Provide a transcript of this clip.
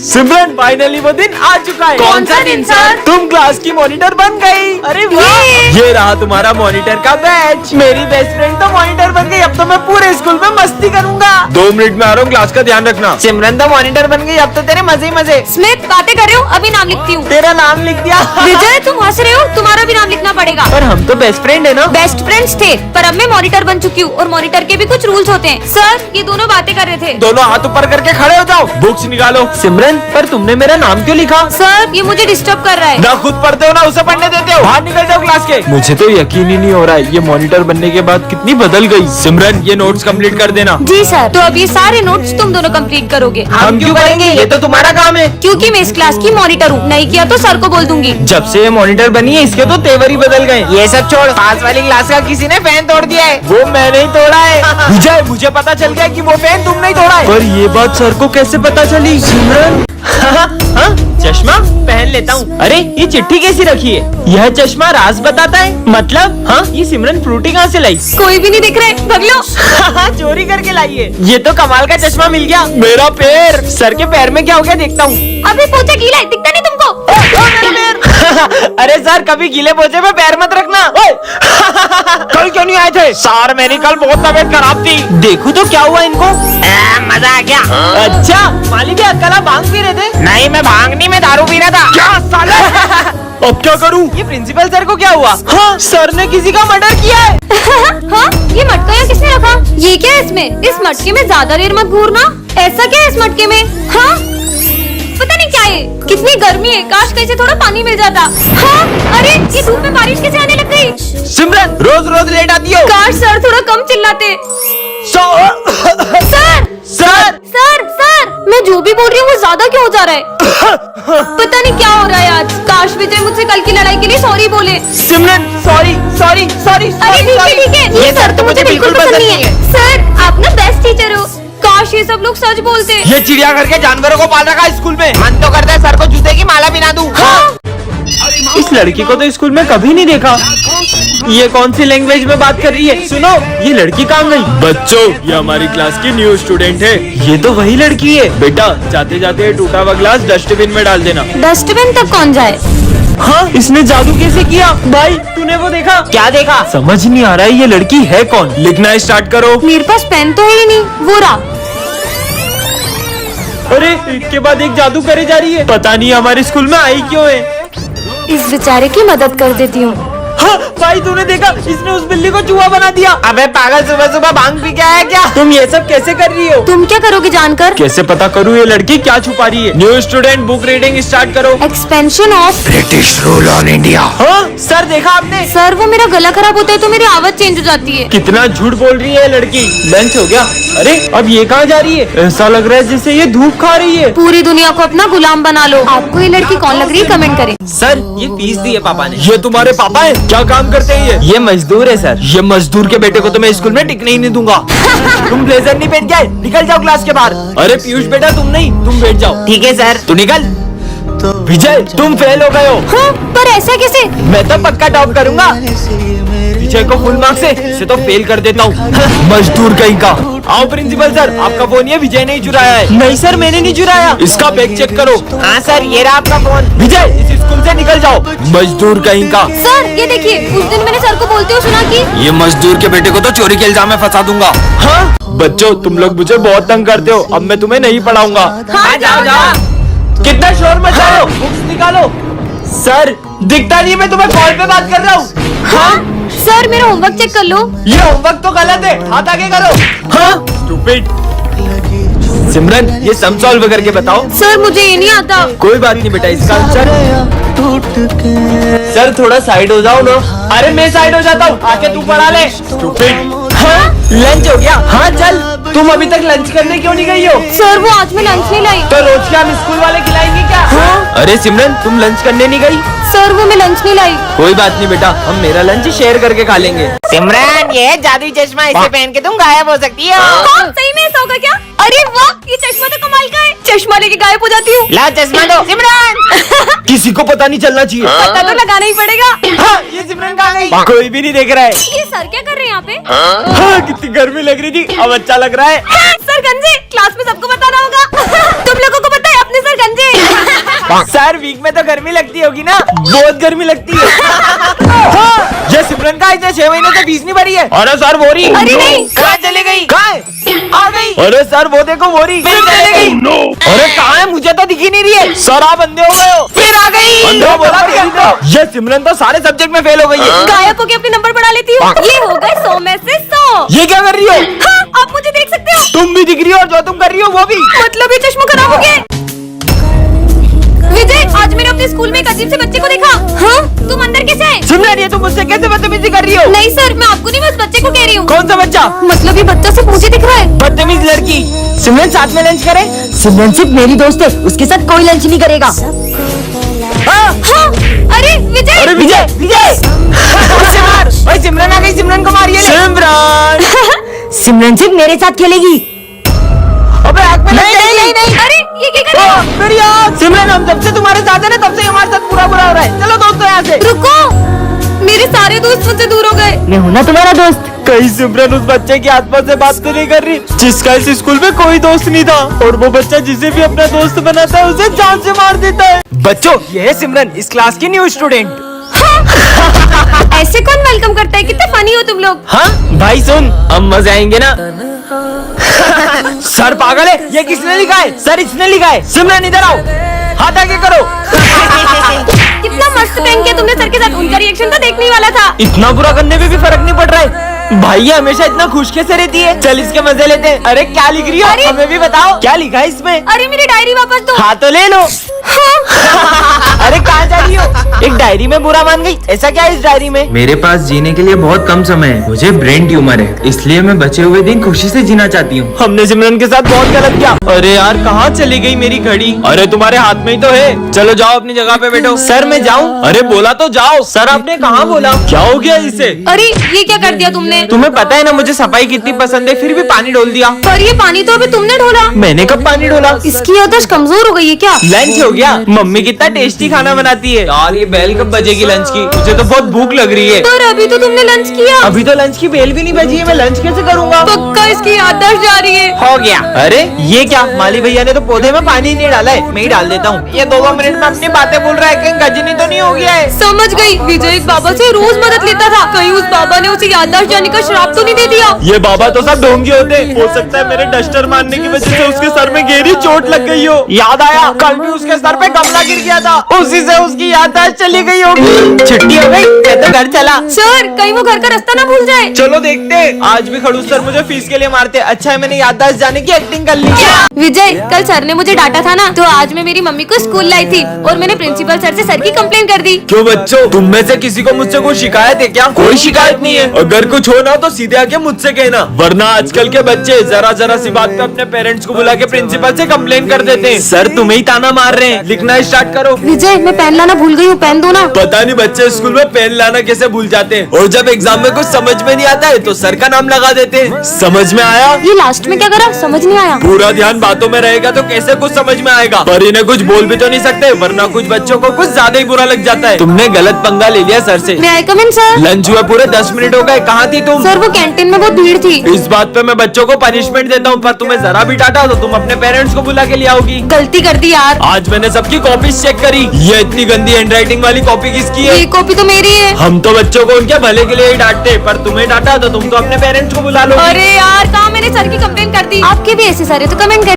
सिमरन finally वो दिन आ चुका है। कौन सा दिन सर? तुम क्लास की मॉनिटर बन गई। अरे वाह! ये रहा तुम्हारा मॉनिटर का बैच। मेरी बेस्ट फ्रेंड तो मॉनिटर बन गई, अब तो मैं पूरे स्कूल में मस्ती करूंगा। 2 मिनट में आ रहा हूँ, क्लास का ध्यान रखना। सिमरन तो मॉनिटर बन गई, अब तो तेरे मजे ही मजे। स्मिथ बातें कर रहे हो, अभी नाम लिखती हूँ। तेरा नाम लिख दिया। विजय तुम हंस रहे हो, तुम्हारा भी नाम लिखना पड़ेगा। पर हम तो बेस्ट फ्रेंड है ना। बेस्ट फ्रेंड्स थे, पर अब मैं मॉनिटर बन चुकी हूँ और मॉनिटर के भी कुछ रूल्स होते हैं। सर ये दोनों बातें कर रहे थे। दोनों हाथ ऊपर करके खड़े हो जाओ, बुक्स निकालो। सिमरन पर तुमने मेरा नाम क्यों लिखा? सर ये मुझे डिस्टर्ब कर रहा है। ना खुद पढ़ते हो ना उसे पढ़ने देते हो। बाहर निकल जाओ क्लास के। मुझे तो यकीन ही नहीं हो रहा है, ये मॉनिटर बनने के बाद कितनी बदल गई। सिमरन ये नोट्स कंप्लीट कर देना। जी सर। तो अब ये सारे नोट्स तुम दोनों कंप्लीट करोगे। हम क्यों करेंगे, ये तो तुम्हारा काम है। क्योंकि मैं इस क्लास की मॉनिटर हूँ, नहीं किया तो सर को बोल दूंगी। जब से ये मॉनिटर बनी है इसके तो तेवर ही बदल गए। ये सब छोड़, पास वाली क्लास का किसी ने फैन तोड़ दिया है। वो मैंने ही तोड़ा है। विजय मुझे पता चल गया कि वो फैन तुमने ही तोड़ा है। पर ये बात सर को कैसे पता चली? सिमरन चश्मा पहन लेता हूँ। अरे ये चिट्ठी कैसी रखी है? यह चश्मा राज बताता है। मतलब हाँ, ये सिमरन फ्रूटी कहाँ से लाई? कोई भी नहीं दिख रहा है, भाग लो। चोरी करके लाई है। ये तो कमाल का चश्मा मिल गया। मेरा पैर, सर के पैर में क्या हो गया देखता हूँ। अभी पोछा गीला है, दिखता नहीं तुमको? अरे सर कभी गीले पोछे पे पैर मत रखना। कल क्यों नहीं आए थे? सर मेरी कल बहुत तबीयत खराब थी। देखो तो क्या हुआ इनको। मजा आ गया। अच्छा मालिक कल आप भांग पी रहे थे? नहीं मैं भांग नहीं, मैं दारू पी रहा था। क्या साले? अब क्या करूं? ये प्रिंसिपल सर को क्या हुआ? हाँ सर ने किसी का मर्डर किया है। हाँ ये मटका यहाँ किसने रखा? ये क्या है इसमें? इस मटके में ज्यादा देर मत घूरना। ऐसा क्या है इस मटके में? हाँ पता नहीं क्या है। कितनी गर्मी है, काश कैसे थोड़ा पानी मिल जाता। हाँ अरे ये धूप में बारिश कैसे आने लग गई? सिमरन रोज रोज लेट आती हो। काश सर थोड़ा कम चिल्लाते। सर सर सर सर मैं जो भी बोल रही हूँ वो ज्यादा क्यों हो जा रहा है? पता नहीं क्या हो रहा है आज। काश विजय मुझसे कल की लड़ाई के लिए सॉरी बोले। सिमरन सॉरी सॉरी सॉरी। अरे ठीक है। ये सर तो मुझे बिल्कुल पसंद नहीं है। सर आप ना बेस्ट टीचर हो, काश ये सब लोग सच बोलते। ये चिड़िया घर के जानवरों को पाल रखा है स्कूल में। मन तो करता है सर को जूते की माला पहना दूं। हाँ। इस लड़की को तो स्कूल में कभी नहीं देखा। ये कौन सी लैंग्वेज में बात कर रही है? सुनो ये लड़की कहाँ गई? बच्चों ये हमारी क्लास की न्यू स्टूडेंट है। ये तो वही लड़की है। बेटा जाते जाते टूटा हुआ ग्लास डस्टबिन में डाल देना। डस्टबिन तक कौन जाए? हाँ इसने जादू कैसे किया? भाई तूने वो देखा? क्या देखा? समझ नहीं आ रहा है ये लड़की है कौन। लिखना स्टार्ट करो। मेरे पास पेन तो है ही नहीं। वो रहा। अरे एक के बाद एक जादू करे जा रही है। पता नहीं हमारे स्कूल में आई क्यों है। इस बेचारे की मदद कर देती हूँ। हाँ भाई तूने देखा, इसने उस बिल्ली को चूहा बना दिया। अबे पागल, सुबह सुबह भांग पी के आया क्या? तुम ये सब कैसे कर रही हो? तुम क्या करोगे जानकर? कैसे पता करूँ ये लड़की क्या छुपा रही है? New student book reading start करो। Expansion of British rule on India. हाँ सर देखा आपने? सर वो मेरा गला खराब होता है तो मेरी आवाज चेंज हो जाती है। कितना झूठ बोल रही है लड़की। लंच हो गया? अरे अब ये कहाँ जा रही है? ऐसा लग रहा है जैसे ये धूप खा रही है। पूरी दुनिया को अपना गुलाम बना लो। आपको ये लड़की कौन लग रही है कमेंट करें। सर ये फीस दी है पापा ने। ये तुम्हारे पापा है? क्या काम करते हैं ये मजदूर है सर। ये मजदूर के बेटे को तो मैं स्कूल में टिकने ही नहीं दूंगा। तुम ब्लेजर नहीं पहन के आए, निकल जाओ क्लास के बाहर। अरे पीयूष बेटा तुम नहीं, तुम बैठ जाओ। ठीक है सर। तू निकल। विजय तुम फेल हो गए हो। हाँ, पर ऐसा कैसे? मैं तो पक्का टॉप करूंगा। विजय को फुल मार्क्स से इसे तो फेल कर देता हूँ। मजदूर कहीं का। आओ प्रिंसिपल सर, आपका फोन ये विजय ने ही चुराया है। नहीं सर मैंने नहीं चुराया। इसका बैग चेक करो। हाँ सर ये रहा आपका फोन। विजय इस स्कूल से निकल जाओ। मजदूर कहीं का। सर ये देखिए, उस दिन मैंने सर को बोलते हुए सुना कि ये मजदूर के बेटे को तो चोरी के इल्जाम में फंसा दूंगा। हाँ बच्चों तुम लोग मुझे बहुत तंग करते हो, अब मैं तुम्हें नहीं पढ़ाऊंगा। हाँ जाओ जाओ। कितना शोर मचा रहे हो? बुक्स निकालो। सर दिखता नहीं, मैं तुम्हें कॉल पे बात कर रहा हूँ। हाँ सर मेरा होमवर्क चेक कर लो। ये होमवर्क तो गलत है, हाथ आगे करो। हाँ स्टूपिड। सिमरन ये सम सॉल्व करके बताओ। सर मुझे ये नहीं आता। कोई बात नहीं बेटा, इसका आंसर सर थोड़ा साइड हो जाओ ना। अरे मैं साइड हो जाता हूँ, आके तू पढ़ा ले। स्टूपिड। हाँ लंच हो गया? हाँ चल। तुम अभी तक लंच करने क्यों नहीं गई हो? सर वो आज मैं लंच नहीं लाई। तो रोज के हम स्कूल वाले खिलाएंगे क्या? हाँ? अरे सिमरन तुम लंच करने नहीं गई? सर वो मैं लंच नहीं लाई। कोई बात नहीं बेटा, हम मेरा लंच शेयर करके खा लेंगे। सिमरन ये है जादुई चश्मा, इसे पहन के तुम गायब हो सकती हो। कौन सही में ऐसा होगा क्या? अरे वाह ये चश्मा तो कमाल का है। चश्मा लेके गायब हो जाती हूँ। ला चश्मा दो सिमरन। किसी को पता नहीं चलना चाहिए। पता तो लगाना ही पड़ेगा। हाँ, ये सिमरन कहाँ गई? कोई भी नहीं देख रहा है। ये सर क्या कर रहे हैं यहाँ पे? हाँ, कितनी गर्मी लग रही थी, अब अच्छा लग रहा है। सर गंजे, क्लास में सबको बताना होगा। तुम लोगों को पता है अपने सर गंजे सर वीक में तो गर्मी लगती होगी ना? बहुत गर्मी लगती है। ये सिमरन का इतने 6 महीने से फीस नहीं भरी है। अरे सर बोरी। अरे नहीं। कहाँ चली गई? कहाँ है? आ गई। अरे सर वो देखो बोरी फिर चली गई। अरे कहाँ है? मुझे तो दिखी नहीं रही है। सर आप अंधे हो गए हो। फिर आ गई। अंधे हो बोला तेरी तो। ये सिमरन तो सारे सब्जेक्ट में फेल हो गई है। गायब होके अपने नंबर बढ़ा लेती हूँ। ये हो गए 100 में से 100। ये क्या कर रही हो? हाँ, आप मुझे देख सकते हो। तुम भी दिख रही हो और जो तुम कर रही हो वो भी। मतलब ये चश्मा खराब हो गया। विजय, आज मैंने अपने स्कूल में एक अजीब से बच्चे को देखा। हाँ, तुम अंदर कैसे आए? सिमरन ये तुम मुझसे कैसे बदतमीजी कर रही हो? नहीं सर, मैं आपको नहीं, बस बच्चे को कह रही हूँ। कौन सा बच्चा? मतलब ये बच्चा सिर्फ मुझे दिख रहा है। बदतमीज लड़की। सिमरन साथ में लंच करें? सिमरन सिर्फ मेरी दोस्त है, उसके साथ कोई लंच नहीं करेगा। हाँ। हाँ, अरे विजय। अरे विजय विजय उससे मार। ओए सिमरन आ गई, सिमरन को मारिए। सिमरन सिमरन सिर्फ मेरे साथ खेलेगी। अबे आग में लग नहीं, अरे ये क्या कर रहे हो? मेरी आँख। सिमरन हम जब से तुम्हारे साथ है ना तब से हमारे साथ पूरा बुरा हो रहा है। चलो दोस्तों यहाँ से। रुको, मेरे सारे दोस्त मुझसे दूर हो गए। मैं हूँ ना तुम्हारा दोस्त। कहीं सिमरन उस बच्चे की आत्मा से बात तो नहीं कर रही जिसका इस स्कूल में कोई दोस्त नहीं था, और वो बच्चा जिसे भी अपना दोस्त बनाता है उसे जान से मार देता है। बच्चों ये है सिमरन, इस क्लास की न्यू स्टूडेंट। ऐसे कौन वेलकम करता है? कितने फनी हो तुम लोग। हाँ भाई सुन, अब मजे आएंगे ना। सर पागल है, ये किसने लिखा है? सर इसने लिखा है। सिमरन इधर आओ, हाथ आगे करो। कितना मस्त प्रैंक किया तुमने सर के साथ। उनका रिएक्शन तो देखने ही वाला था। इतना बुरा करने में भी फर्क नहीं पड़ रहा है। भाई ये हमेशा इतना खुश कैसे रहती है? चल इसके मजे लेते हैं। अरे क्या लिख रही हो? अरे! हमें भी बताओ क्या लिखा है इसमें। अरे मेरी डायरी वापस दो। हाँ तो ले लो। हाँ। अरे कहाँ जा रही हो? एक डायरी में बुरा मान गई, ऐसा क्या है इस डायरी में? मेरे पास जीने के लिए बहुत कम समय है। मुझे ब्रेन ट्यूमर है, इसलिए मैं बचे हुए दिन खुशी से जीना चाहती हूँ। हमने सिमरन के साथ बहुत गलत किया। अरे यार कहाँ चली गई मेरी घड़ी? अरे तुम्हारे हाथ में ही तो है। चलो जाओ अपनी जगह पे बैठो। सर मैं जाऊँ? अरे बोला तो जाओ। सर आपने कहाँ बोला? क्या हो गया इसे? अरे ये क्या कर दिया तुमने? तुम्हें पता है ना मुझे सफाई कितनी पसंद है, फिर भी पानी डोल दिया। पर ये पानी तो अभी तुमने ढोला। मैंने कब पानी डोला? इसकी याददाश्त कमजोर हो गई है क्या? लंच हो गया। मम्मी कितना टेस्टी खाना बनाती है यार। ये बेल कब बजेगी लंच की? मुझे तो बहुत भूख लग रही है। पर अभी तो तुमने लंच किया। अभी तो लंच की बेल भी नहीं बजी है, मैं लंच कैसे करूँगा? पक्का इसकी याददाश्त जा रही है। हो गया। अरे ये क्या, माली भैया ने तो पौधे में पानी नहीं डाला है, मैं ही डाल देता हूँ। ये 2 मिनट में अपनी बातें बोल रहा है, कहीं गजनी तो नहीं हो गया है? समझ गई। विजय एक बाबा से रोज मदद लेता था, कहीं उस बाबा ने उसे याददाश्त जाने का श्राप तो नहीं दे दिया? ये बाबा तो सब ढोंगी होते। हो सकता है मेरे डस्टर मारने की वजह से उसके सर में गहरी चोट लग गई हो। याद आया कल भी उसके सर पे गमला गिर गया था, उसी से उसकी याददाश्त चली गई होगी। छुट्टी हो गई, मैं तो घर चला। सर कहीं वो घर का रास्ता ना भूल जाए। चलो देखते हैं। आज भी खड़ूस सर मुझे फीस के लिए मारते। अच्छा है मैंने याददाश्त जाने की एक्टिंग कर ली। विजय कल सर ने मुझे डांटा था ना, तो आज मैं मेरी मम्मी को स्कूल लाई थी और मैंने प्रिंसिपल सर से सर की कंप्लेंट कर दी। क्यों बच्चों, तुम में से किसी को मुझसे कोई शिकायत है क्या? कोई शिकायत नहीं है। अगर कुछ हो ना तो सीधे आके मुझसे कहना, वरना आजकल के बच्चे जरा सी बात पे अपने पेरेंट्स को बुला के प्रिंसिपल से कंप्लेन कर देते हैं। सर तुम्हें ही ताना मार रहे हैं, लिखना स्टार्ट करो। विजय मैं पेन लाना भूल गई हूँ, पेन दो ना। पता नहीं बच्चे स्कूल में पेन लाना कैसे भूल जाते हैं, और जब एग्जाम में कुछ समझ में नहीं आता है तो सर का नाम लगा देते हैं। समझ में आया? ये लास्ट में क्या करा समझ नहीं आया। पूरा ध्यान बातों में रहेगा तो कैसे कुछ समझ में आएगा? पर इन्हें कुछ बोल भी तो नहीं सकते, वरना कुछ बच्चों को कुछ ज्यादा ही बुरा लग जाता है। तुमने गलत पंगा ले लिया सर से। मैं आई कम इन सर? लंच हुआ पूरे 10 मिनट हो गए, कहाँ थी तुम? सर वो कैंटीन में बहुत भीड़ थी। इस बात पे मैं बच्चों को पनिशमेंट देता हूँ, पर तुम्हें जरा भी डांटा तो तुम अपने पेरेंट्स को बुला के ले आओगी। गलती कर दी यार। आज मैंने सबकी कॉपीज चेक करी, ये इतनी गंदी हैंडराइटिंग वाली कॉपी किसकी है? ये कॉपी तो मेरी है। हम तो बच्चों को उनके भले के लिए ही डांटते, पर तुम्हें डांटा तो तुम तो अपने पेरेंट्स को बुला लो। अरे यार कहाँ मैंने सर की कंप्लेन कर दी। आपके भी ऐसे सारे तो कमेंट कर